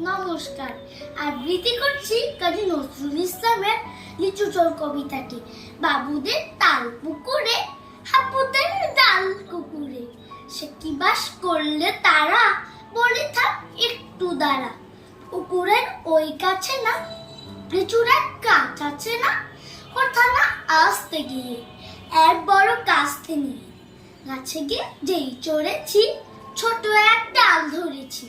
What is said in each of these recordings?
নমস্কার, আবৃত্তি করছি কাজী নজরুল ইসলামের লিচু চোর কবিতাটি। বাবুদের তাল পুকুরে, হাপুদের ডাল কুকুরে, সে কি বাস করলে তারা, বলে থাক একটু দাঁড়া। পুকুরের ওই কাছে না লিচুর এক গাছ আছে না, কথা না আসতে গিয়ে এক বড় কাস্তে নিয়ে গাছে গিয়ে যেই চড়েছি, ছোট এক ডাল ধরেছি।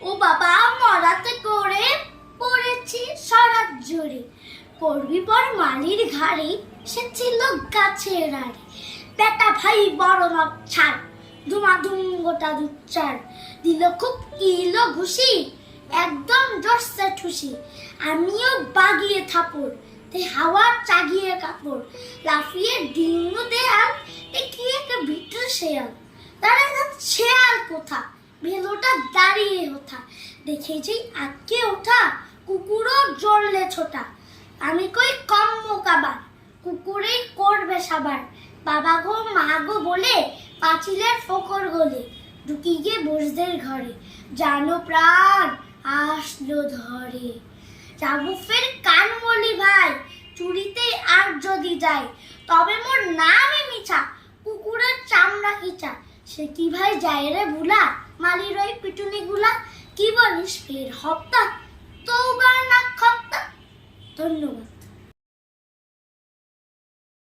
ও বাবা, মরাতে করে পড়েছি সরাত জোরে, পড়বি পর মালির ঘাড়ে, সে ছিল গাছের আড়ে। বেটা ভাই বড় নখ ছাড়, ধুমাধুম গোটা দুচ্চার, দিল খুব কিলো ঘুষি, একদম জর্সে ঠুসি। আমিও বাগিয়ে থাপড়, তে হাওয়া চাগিয়ে কাপড়, লাফিয়ে ডিঙ্গু দেয়াল, এগিয়ে ভিতর শেয়াল। তারা শেয়াল কোথা, ভেলোটা দাঁড়িয়ে ওঠা, দেখে যেই আটকে ওঠা, কুকুরও জ্বললে ছোটা। আমি কই কম মোকাবার, কুকুরেই করবে সাবার। বাবা গো মা গো বলে পাঁচিলের ফোকর গলে, ঢুকি গিয়ে বসদের ঘরে, জানো প্রাণ আসলো ধরে। যাবো ফের কান বলি ভাই, চুরিতে আর যদি যাই, তবে মোর নামই মিছা, কুকুরের চামড়া কিচা। সে কি ভাই যায় রে ভুলা, মালির ওই পিটুনি গুলা, কি বলিস ফের হপ্তা, তৌবা না খপ্তা। ধন্যবাদ।